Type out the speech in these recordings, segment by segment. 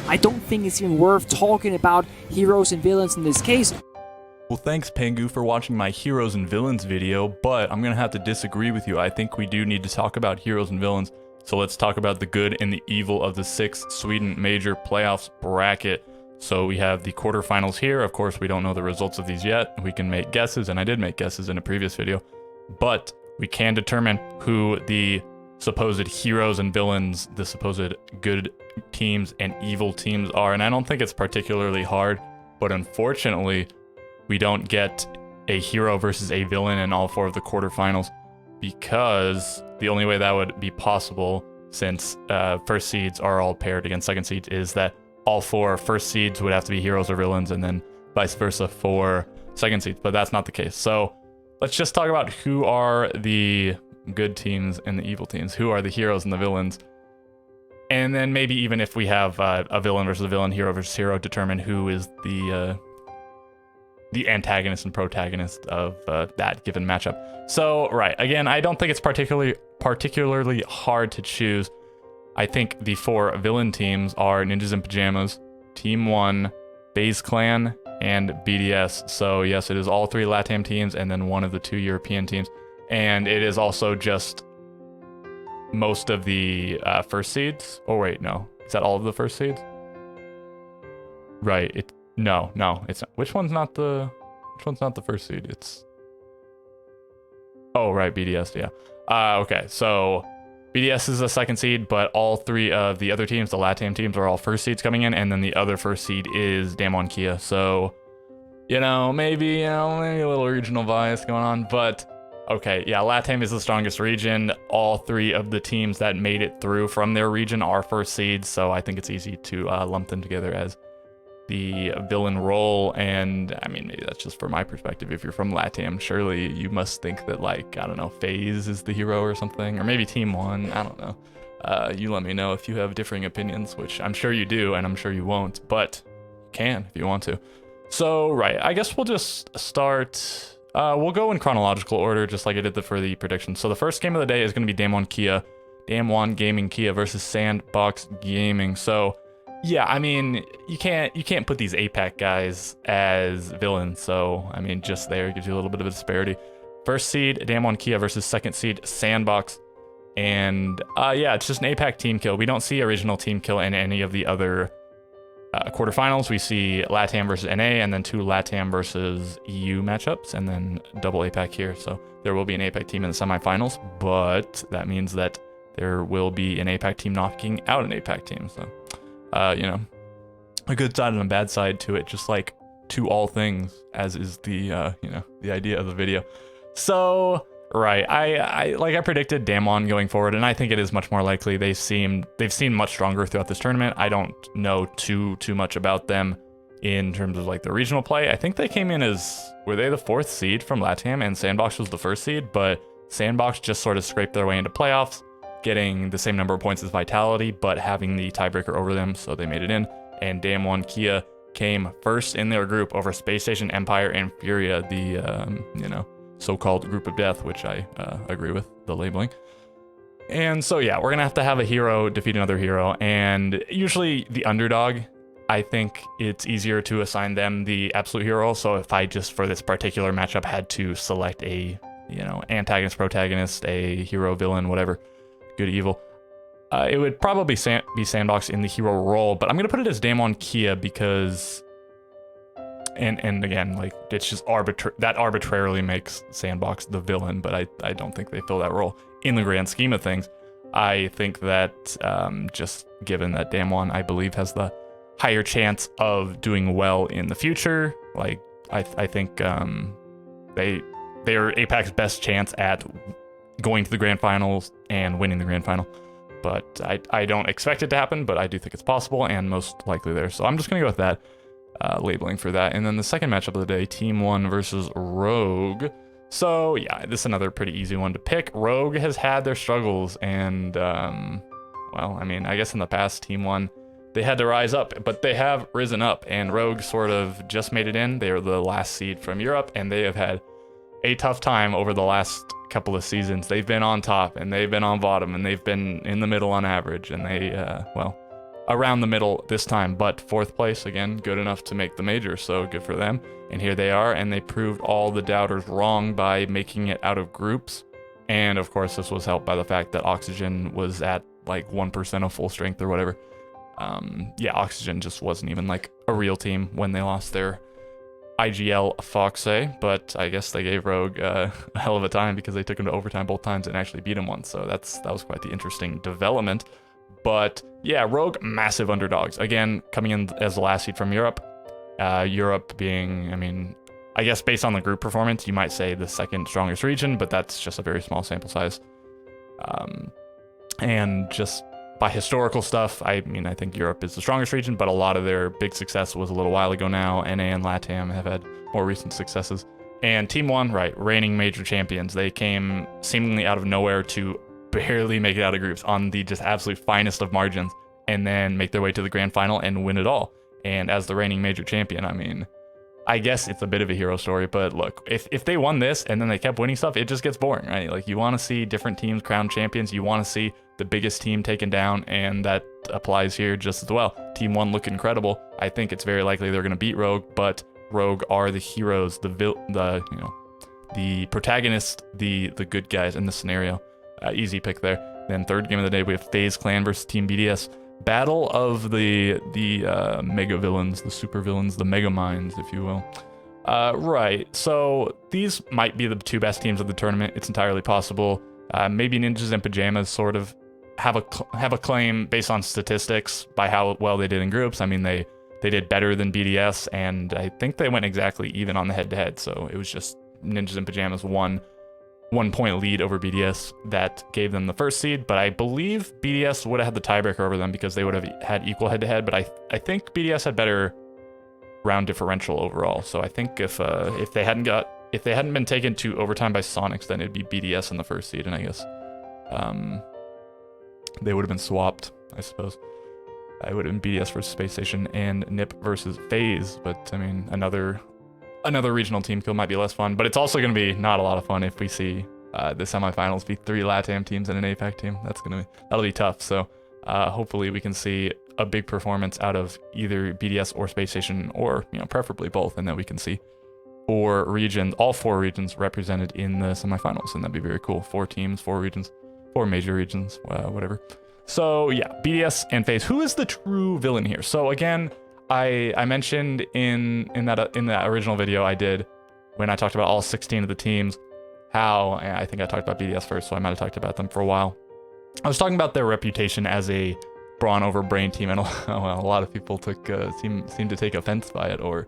I don't think it's even worth talking about heroes and villains in this case. Well, thanks, Pengu, for watching my Heroes and Villains video, but I'm gonna have to disagree with you. I think we do need to talk about heroes and villains. So let's talk about the good and the evil of the 6th Sweden Major Playoffs bracket. So we have the quarterfinals here. Of course, we don't know the results of these yet. We can make guesses, and I did make guesses in a previous video, but we can determine who the supposed heroes and villains, the supposed good teams and evil teams are. And I don't think it's particularly hard, but unfortunately, we don't get a hero versus a villain in all 4 of the quarterfinals, because the only way that would be possible, since first seeds are all paired against second seeds, is that all 4 first seeds would have to be heroes or villains, and then vice versa for second seeds, but that's not the case. So let's just talk about who are the good teams and the evil teams, who are the heroes and the villains. And then maybe even if we have a villain versus a villain, hero versus hero, determine who is the antagonist and protagonist of that given matchup. So, right, again, I don't think it's particularly hard to choose. I think the 4 villain teams are Ninjas in Pajamas, Team 1, FaZe Clan, and BDS. So yes, it is all 3 LATAM teams and then one of the 2 European teams. And it is also just most of the first seeds. Oh wait, no. Is that all of the first seeds? Right, no, it's not. Which one's not the first seed? It's, oh right, BDS, yeah. Okay, so BDS is the second seed, but all 3 of the other teams, the LATAM teams, are all first seeds coming in, and then the other first seed is Damwon Kia. So, maybe a little regional bias going on, but okay, yeah, LATAM is the strongest region. All 3 of the teams that made it through from their region are first seeds, so I think it's easy to lump them together as the villain role. And I mean, maybe that's just from my perspective. If you're from LATAM, surely you must think that, like, I don't know, FaZe is the hero or something, or maybe Team 1, I don't know. You let me know if you have differing opinions, which I'm sure you do, and I'm sure you won't, but you can if you want to. So, right, I guess we'll just start, we'll go in chronological order, just like I did for the predictions. So the first game of the day is going to be Damwon Gaming Kia versus Sandbox Gaming. So, yeah, I mean, you can't put these APAC guys as villains, so I mean, just there gives you a little bit of a disparity. First seed Damwon Kia versus second seed Sandbox, and yeah, it's just an APAC team kill. We don't see original team kill in any of the other quarterfinals. We see LATAM versus NA, and then 2 LATAM versus EU matchups, and then double APAC here. So there will be an APAC team in the semifinals, but that means that there will be an APAC team knocking out an APAC team. So. A good side and a bad side to it, just like to all things, as is the the idea of the video. So right, I predicted Damwon going forward, and I think it is much more likely. They've seemed much stronger throughout this tournament. I don't know too much about them in terms of like the regional play. I think they came in as, were they the 4th seed from LATAM, and Sandbox was the 1st seed, but Sandbox just sort of scraped their way into playoffs, getting the same number of points as Vitality, but having the tiebreaker over them, so they made it in. And Damwon Kia came first in their group over Space Station, Empire, and Furia, the so-called group of death, which I agree with the labeling. And so yeah, we're gonna have a hero defeat another hero, and usually the underdog, I think it's easier to assign them the absolute hero. So if I just for this particular matchup had to select a antagonist, protagonist, a hero, villain, whatever, good, evil, it would probably be Sandbox in the hero role, but I'm gonna put it as Damwon Kia because, and again, like, it's just arbitrarily makes Sandbox the villain, but I don't think they fill that role in the grand scheme of things. I think that just given that Damwon, I believe, has the higher chance of doing well in the future, like I think they are APAC's best chance at going to the grand finals and winning the grand final. But I don't expect it to happen, but I do think it's possible and most likely there. So I'm just going to go with that labeling for that. And then the second matchup of the day, Team 1 versus Rogue. So yeah, this is another pretty easy one to pick. Rogue has had their struggles, and well, I mean, I guess in the past, Team 1, they had to rise up, but they have risen up, and Rogue sort of just made it in. They are the last seed from Europe, and they have had a tough time over the last couple of seasons. They've been on top, and they've been on bottom, and they've been in the middle on average, and they, well, around the middle this time, but fourth place, again, good enough to make the major, so good for them. And here they are, and they proved all the doubters wrong by making it out of groups. And of course, this was helped by the fact that Oxygen was at like 1% of full strength or whatever. Yeah, Oxygen just wasn't even like a real team when they lost their IGL Foxay, but I guess they gave Rogue a hell of a time because they took him to overtime both times and actually beat him once. So that was quite the interesting development. But yeah, Rogue, massive underdogs. Again, coming in as the last seed from Europe. Europe being, I mean, I guess based on the group performance, you might say the second strongest region, but that's just a very small sample size. And just by historical stuff, I mean, I think Europe is the strongest region, but a lot of their big success was a little while ago now. NA and LATAM have had more recent successes. And Team One, right, reigning major champions. They came seemingly out of nowhere to barely make it out of groups on the just absolute finest of margins, and then make their way to the grand final and win it all. And as the reigning major champion, I mean, I guess it's a bit of a hero story, but look, if they won this and then they kept winning stuff, it just gets boring, right? Like, you want to see different teams crowned champions. You want to see the biggest team taken down, and that applies here just as well. Team One look incredible. I think it's very likely they're going to beat Rogue, but Rogue are the heroes, the protagonist, the good guys in the scenario. Easy pick there. Then third game of the day, we have FaZe Clan versus Team BDS. Battle of the mega villains, the super villains, the mega minds, if you will. Right, so these might be the two best teams of the tournament. It's entirely possible. Maybe Ninjas in Pajamas sort of have a claim based on statistics by how well they did in groups. I mean, they did better than BDS, and I think they went exactly even on the head-to-head. So it was just Ninjas in Pajamas 1 point lead over BDS that gave them the first seed, but I believe BDS would have had the tiebreaker over them because they would have had equal head-to-head, but I think BDS had better round differential overall. So I think if they hadn't been taken to overtime by Sonics, then it'd be BDS in the first seed, and I guess they would have been swapped, I suppose. It would have been BDS versus Space Station and NiP versus FaZe, but I mean, another regional team kill might be less fun, but it's also going to be not a lot of fun if we see the semifinals be 3 LATAM teams and an APAC team. That'll be tough. So hopefully we can see a big performance out of either BDS or Space Station, or preferably both, and then we can see all 4 regions represented in the semifinals, and that'd be very cool. 4 teams, 4 regions, 4 major regions, whatever. So yeah, BDS and FaZe. Who is the true villain here? So again, I mentioned in that original video I did when I talked about all 16 of the teams, how I think I talked about BDS first, so I might have talked about them for a while. I was talking about their reputation as a brawn over brain team, and a lot of people seem to take offense by it, or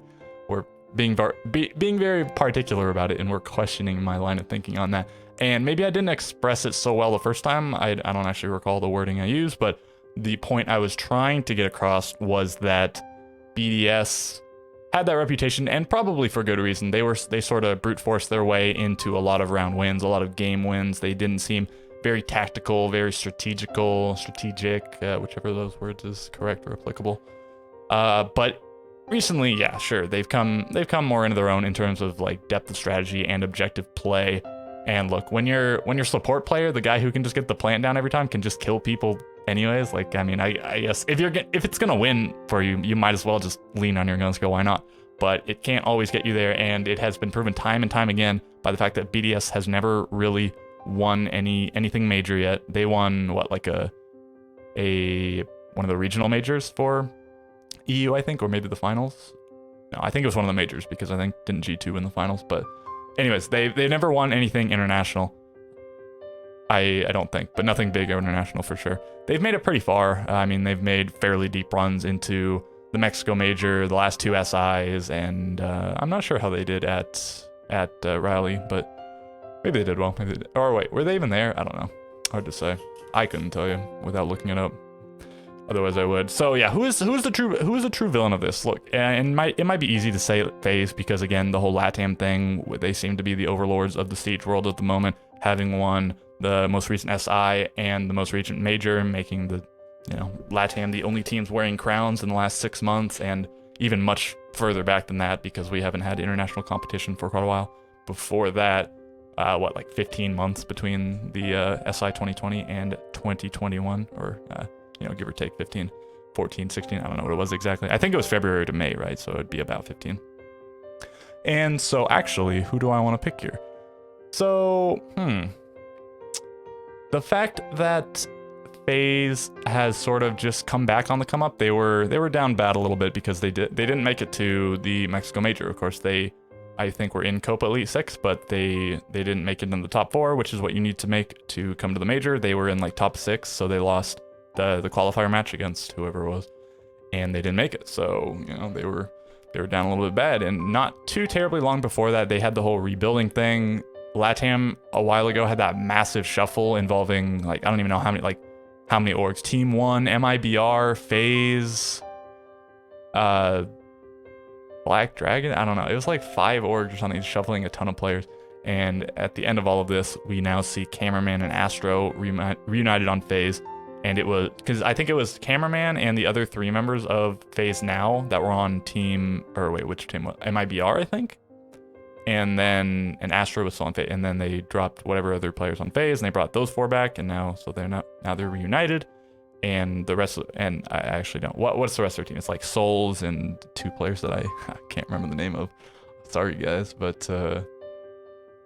being very particular about it, and were questioning my line of thinking on that. And maybe I didn't express it so well the first time. I don't actually recall the wording I used, but the point I was trying to get across was that BDS had that reputation, and probably for good reason. They sort of brute forced their way into a lot of round wins, a lot of game wins. They didn't seem very tactical, very strategic, whichever of those words is correct or applicable. But recently, yeah, sure, they've come more into their own in terms of like depth of strategy and objective play. And look, when you're support player, the guy who can just get the plant down every time can just kill people anyways. Like, I mean, I guess if it's gonna win for you, you might as well just lean on your guns, go, why not? But it can't always get you there, and it has been proven time and time again by the fact that BDS has never really won anything major yet. They won one of the regional majors for EU, I think, or maybe the finals. No, I think it was one of the majors, because I think didn't G2 win the finals. But anyways, they've never won anything international. I don't think, but nothing big or international for sure. They've made it pretty far. I mean, they've made fairly deep runs into the Mexico Major, the last 2 SIs, and I'm not sure how they did at Rally, but maybe they did well. Maybe they did. Or wait, were they even there? I don't know. Hard to say. I couldn't tell you without looking it up. Otherwise, I would. So yeah, who is the true villain of this? Look, and it might be easy to say FaZe, because again, the whole LATAM thing, they seem to be the overlords of the stage world at the moment, having won the most recent SI and the most recent major, making the LATAM the only teams wearing crowns in the last 6 months, and even much further back than that, because we haven't had international competition for quite a while. Before that, like 15 months between the SI 2020 and 2021, or give or take 15. 14, 16, I don't know what it was exactly. I think it was February to May, right? So it'd be about 15. And so actually, who do I want to pick here? So, the fact that FaZe has sort of just come back on the come up. They were down bad a little bit because they didn't make it to the Mexico Major. Of course, I think were in Copa Elite 6, but they didn't make it in the top 4, which is what you need to make to come to the major. They were in like top 6, so they lost the qualifier match against whoever it was, and they didn't make it. So, you know, they were down a little bit bad, and not too terribly long before that, they had the whole rebuilding thing. LATAM a while ago had that massive shuffle involving, like, I don't even know how many orgs. Team 1, MIBR, FaZe, Black Dragon, I don't know. It was like 5 orgs or something, shuffling a ton of players. And at the end of all of this, we now see Cameraman and Astro reunited on FaZe. And it was, because I think it was Cameraman and the other 3 members of FaZe Now that were on team, or wait, which team was MIBR, I think? And Astro was still on FaZe, and then they dropped whatever other players on FaZe, and they brought those 4 back, and now they're reunited, and the rest, and I actually don't. What's the rest of their team? It's like Souls and 2 players that I can't remember the name of. Sorry guys, but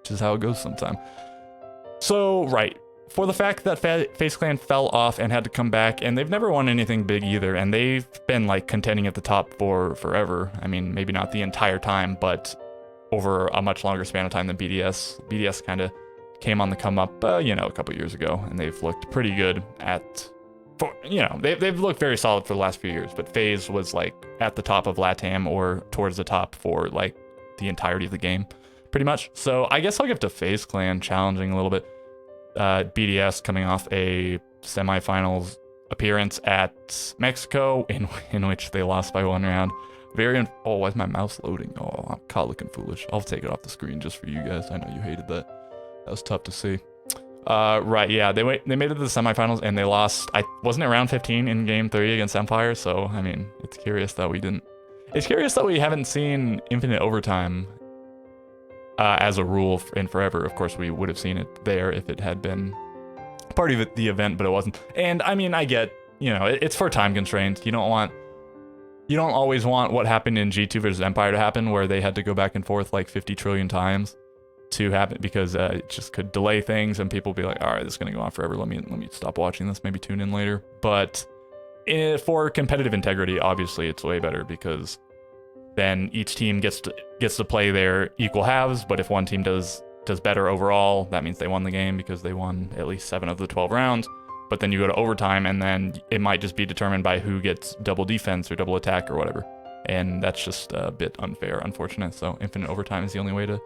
just how it goes sometime. So right, for the fact that FaZe Clan fell off and had to come back, and they've never won anything big either, and they've been like contending at the top for forever. I mean, maybe not the entire time, but over a much longer span of time than BDS. BDS kind of came on the come up, a couple years ago, and they've looked pretty good they've looked very solid for the last few years, but FaZe was like at the top of LATAM or towards the top for like the entirety of the game, pretty much. So I guess I'll give to FaZe Clan challenging a little bit. BDS coming off a semifinals appearance at Mexico in which they lost by 1 round. Why is my mouse loading? Oh, I'm caught looking foolish. I'll take it off the screen just for you guys. I know you hated that. That was tough to see. Right, yeah, they made it to the semifinals and they lost. Wasn't it round 15 in game 3 against Empire? So, I mean, it's curious that we haven't seen infinite overtime as a rule in forever. Of course, we would have seen it there if it had been part of the event, but it wasn't. And I mean, I get, it's for time constraints. You don't always want what happened in G2 versus Empire to happen, where they had to go back and forth like 50 trillion times to happen, because it just could delay things and people be like, all right, this is going to go on forever. Let me stop watching this, maybe tune in later. But for competitive integrity, obviously it's way better, because then each team gets to play their equal halves. But if one team does better overall, that means they won the game because they won at least 7 of the 12 rounds. But then you go to overtime, and then it might just be determined by who gets double defense or double attack or whatever. And that's just a bit unfair, unfortunate. So infinite overtime is the only way to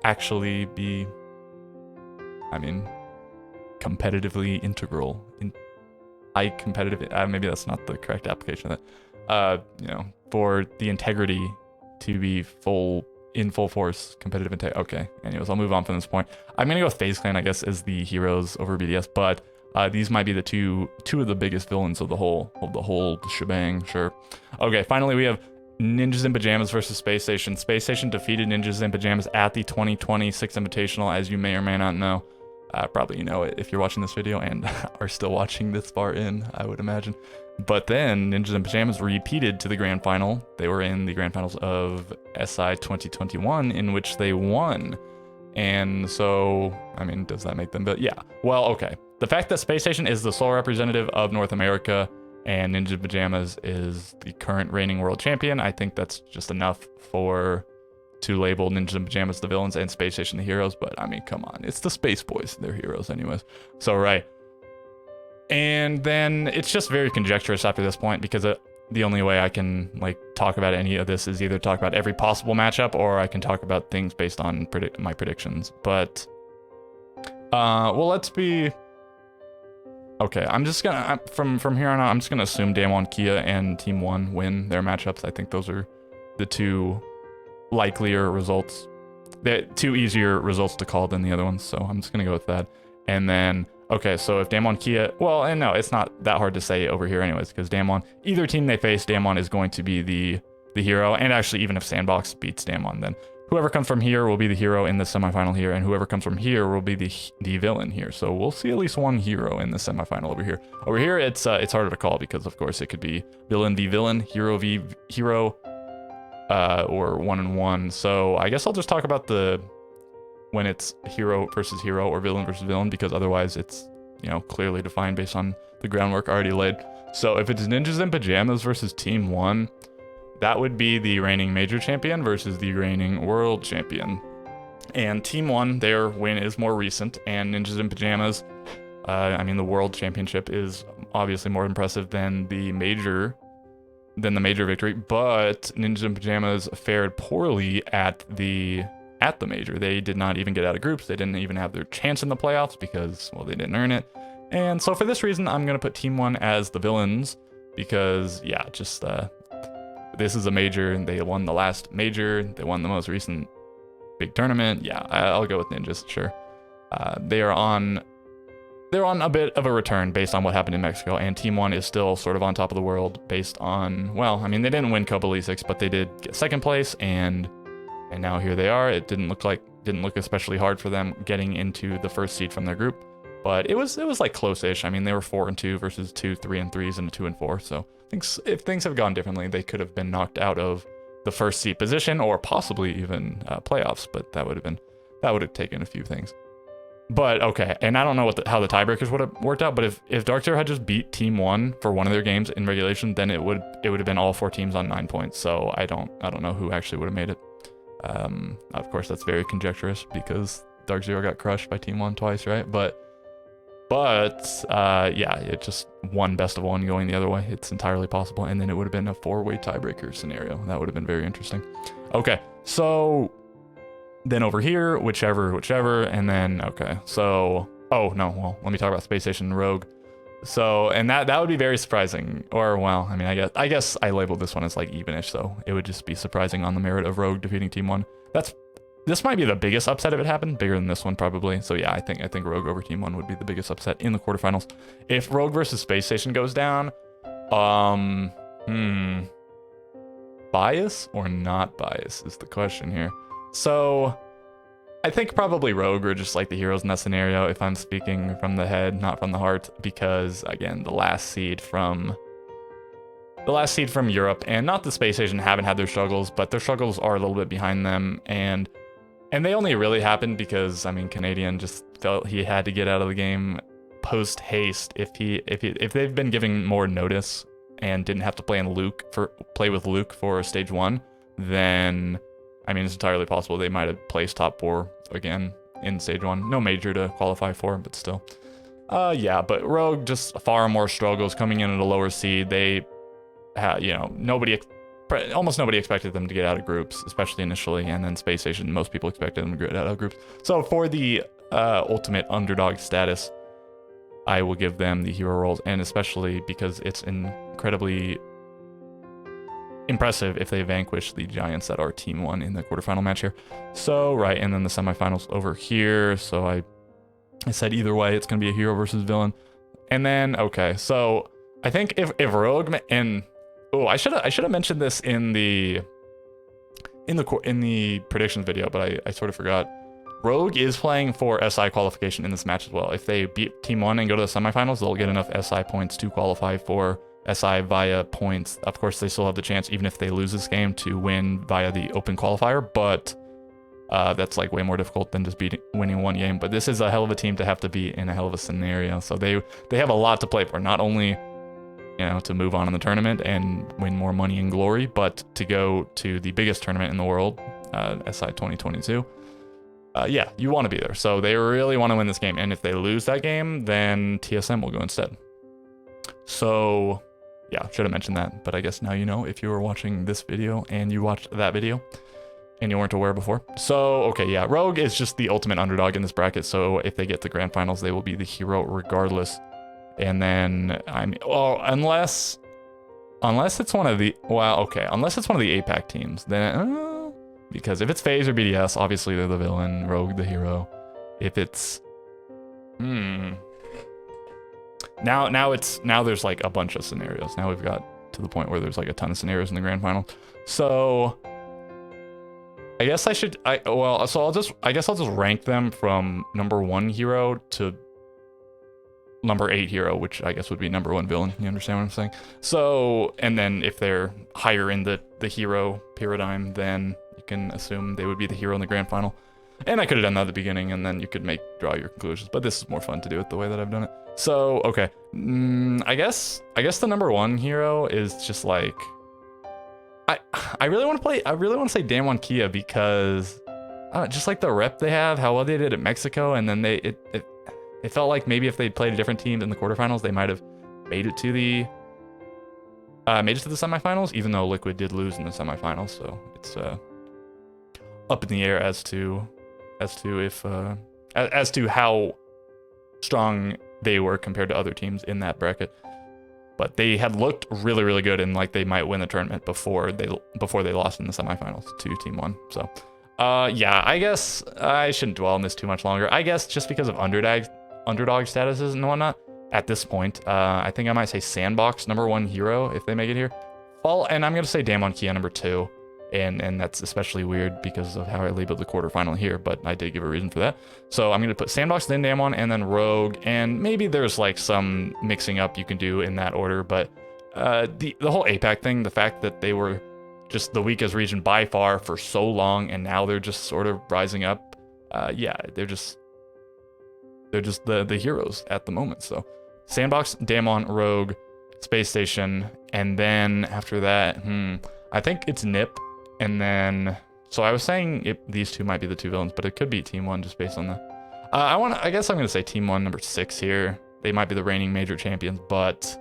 actually be, competitively integral. Maybe that's not the correct application of that. For the integrity to be in full force, competitive integrity. Okay, anyways, I'll move on from this point. I'm going to go with FaZe Clan, I guess, as the heroes over BDS, but these might be the two of the biggest villains of the whole shebang. Sure. Okay. Finally, we have Ninjas in Pajamas versus Space Station. Space Station defeated Ninjas in Pajamas at the 2020 Six Invitational, as you may or may not know. Probably you know it if you're watching this video and are still watching this far in, I would imagine. But then Ninjas in Pajamas repeated to the grand final. They were in the grand finals of SI 2021, in which they won. And so, does that make them? But yeah. Well, okay. The fact that Space Station is the sole representative of North America and Ninja in Pajamas is the current reigning world champion, I think that's just enough to label Ninja in Pajamas the villains and Space Station the heroes. But come on, it's the Space Boys, they're heroes anyways. So right. And then it's just very conjecturous after this point, because the only way I can talk about any of this is either talk about every possible matchup, or I can talk about things based on my predictions. But let's be okay. I'm just gonna from here on out, I'm just gonna assume Damwon Kia and Team 1 win their matchups. I think those are the 2 likelier results. They're 2 easier results to call than the other ones, so I'm just gonna go with that. And then okay, so if Damwon Kia, and no, it's not that hard to say over here anyways, because Damwon, either team they face, Damwon is going to be the hero. And actually, even if Sandbox beats Damwon, then whoever comes from here will be the hero in the semifinal here, and whoever comes from here will be the villain here. So we'll see at least one hero in the semifinal over here. Over here, it's harder to call because, of course, it could be villain v villain, hero v hero, or 1-on-1. So I guess I'll just talk about when it's hero versus hero or villain versus villain, because otherwise it's, you know, clearly defined based on the groundwork already laid. So if it's Ninjas in Pajamas versus Team 1, that would be the reigning major champion versus the reigning world champion. And Team 1, their win is more recent, and Ninjas in Pajamas, I mean, the world championship is obviously more impressive than the major victory, but Ninjas in Pajamas fared poorly at the major. They did not even get out of groups. They didn't even have their chance in the playoffs because, well, they didn't earn it. And so for this reason, I'm going to put Team 1 as the villains because, yeah, just this is a major, and they won the last major. They won the most recent big tournament. Yeah, I'll go with Ninjas, sure. They're on a bit of a return based on what happened in Mexico, and Team 1 is still sort of on top of the world based on, well, I mean, they didn't win Copa Lasix, but they did get second place, and now here they are. It didn't look especially hard for them getting into the first seed from their group, but it was like close-ish. I mean, they were 4-2 versus 2 3-3s and a 2-4. So if things have gone differently, they could have been knocked out of the first seed position or possibly even playoffs. But that would have taken a few things. But okay, and I don't know how the tiebreakers would have worked out. But if Dark Zero had just beat Team 1 for one of their games in regulation, then it would have been all 4 teams on 9 points. So I don't know who actually would have made it. Of course, that's very conjecturous because Dark Zero got crushed by Team 1 twice, right? But yeah, it just one best of one going the other way. It's entirely possible, and then it would have been a 4-way tiebreaker scenario. That would have been very interesting. Okay, so then over here, whichever, and then okay, so oh no, well, let me talk about Space Station and Rogue. So, and that would be very surprising, or well, I mean, I guess I labeled this one as like evenish, so it would just be surprising on the merit of Rogue defeating Team 1. This might be the biggest upset if it happened, bigger than this one probably. So yeah, I think Rogue over Team 1 would be the biggest upset in the quarterfinals. If Rogue versus Space Station goes down, bias or not bias is the question here. So I think probably Rogue are just like the heroes in that scenario if I'm speaking from the head, not from the heart, because again, the last seed from Europe and not the Space Station haven't had their struggles, but their struggles are a little bit behind them, and they only really happened because, I mean, Canadian just felt he had to get out of the game post haste. If they've been giving more notice and didn't have to play with Luke for stage 1, then I mean, it's entirely possible they might have placed top 4 again in stage 1. No major to qualify for, but still. Yeah, but Rogue just far more struggles coming in at a lower seed. They, you know, almost nobody expected them to get out of groups, especially initially, and then Space Station, most people expected them to get out of groups. So for the ultimate underdog status, I will give them the hero roles, and especially because it's incredibly impressive if they vanquish the Giants that are Team 1 in the quarterfinal match here. So, right, and then the semifinals over here. So I said either way, it's going to be a hero versus villain. And then, okay, so I think if Rogue and I should have mentioned this in the predictions video, but I sort of forgot. Rogue is playing for SI qualification in this match as well. If they beat Team 1 and go to the semifinals, they'll get enough SI points to qualify for SI via points. Of course, they still have the chance, even if they lose this game, to win via the open qualifier, but that's like way more difficult than just winning one game. But this is a hell of a team to have to beat in a hell of a scenario. So they have a lot to play for, not only, you know, to move on in the tournament and win more money and glory, but to go to the biggest tournament in the world, SI 2022. Yeah, you want to be there. So they really want to win this game. And if they lose that game, then TSM will go instead. So yeah, should have mentioned that. But I guess now you know if you were watching this video and you watched that video and you weren't aware before. So, okay, yeah, Rogue is just the ultimate underdog in this bracket. So if they get to grand finals, they will be the hero regardless. And then, I mean, unless it's one of the, well, okay, unless it's one of the APAC teams, then, because if it's FaZe or BDS, obviously they're the villain, Rogue the hero. If it's, now there's like a bunch of scenarios. Now we've got to the point where there's like a ton of scenarios in the grand final. So, I guess I should, I guess I'll just rank them from number 1 hero to number 8 hero, which I guess would be number 1 villain. You understand what I'm saying? So, and then if they're higher in the hero paradigm, then you can assume they would be the hero in the grand final. And I could have done that at the beginning, and then you could draw your conclusions. But this is more fun to do it the way that I've done it. So, okay. I guess the number 1 hero is just like, I really want to say Damwon Kia because just like the rep they have, how well they did at Mexico, and then it felt like maybe if they'd played a different team in the quarterfinals, they might have made it to the semifinals, even though Liquid did lose in the semifinals. So it's up in the air as to how strong they were compared to other teams in that bracket. But they had looked really, really good, and like they might win the tournament before they lost in the semifinals to Team One. So, yeah, I guess I shouldn't dwell on this too much longer. I guess just because of underdog statuses and whatnot, at this point, I think I might say Sandbox number 1 hero if they make it here. And I'm gonna say Damwon Kia number 2, and that's especially weird because of how I labeled the quarterfinal here, but I did give a reason for that. So I'm gonna put Sandbox, then Damwon, and then Rogue, and maybe there's like some mixing up you can do in that order, but the whole APAC thing, the fact that they were just the weakest region by far for so long, and now they're just sort of rising up. Yeah, they're just the heroes at the moment. So Sandbox, Damwon, Rogue, Space Station, and then after that, I think it's Nip. And then, so I was saying these two might be the 2 villains, but it could be Team One just based on the. I guess I'm gonna say Team One number 6 here. They might be the reigning major champions, but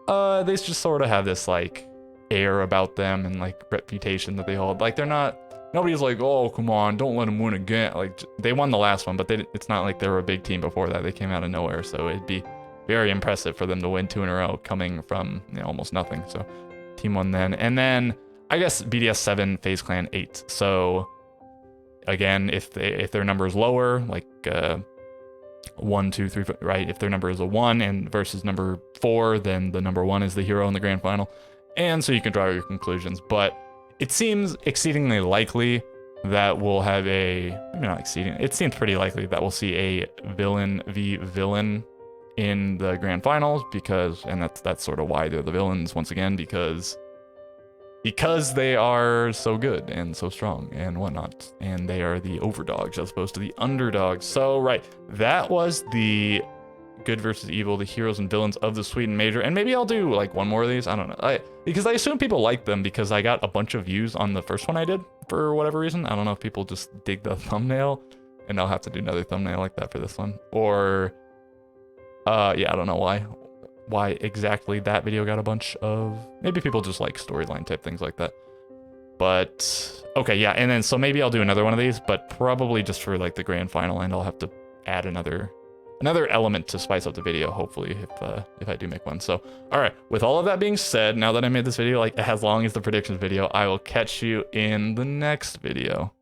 they just sort of have this like air about them and like reputation that they hold. Like they're not. Nobody's like, oh come on, don't let them win again. Like they won the last one, but it's not like they were a big team before that. They came out of nowhere, so it'd be very impressive for them to win 2 in a row, coming from almost nothing. So Team One then, and then. I guess BDS 7, FaZe Clan 8. So again, if their number is lower, like 1, 2, 3, right? If their number is a 1 and versus number 4, then the number 1 is the hero in the grand final. And so you can draw your conclusions. But it seems exceedingly likely that we'll have it seems pretty likely that we'll see a villain v villain in the grand finals and that's sort of why they're the villains once again, because they are so good and so strong and whatnot, and they are the overdogs as opposed to the underdogs. So, right, that was the good versus evil, the heroes and villains of the Sweden Major, and maybe I'll do like one more of these, I don't know, because I assume people like them because I got a bunch of views on the first one I did for whatever reason. I don't know if people just dig the thumbnail, and I'll have to do another thumbnail like that for this one, or, yeah, I don't know why exactly that video got a bunch of, maybe people just like storyline type things like that. But okay, yeah, and then so maybe I'll do another one of these, but probably just for like the grand final, and I'll have to add another element to spice up the video, hopefully, if I do make one. So all right, with all of that being said, now that I made this video like as long as the predictions video, I will catch you in the next video.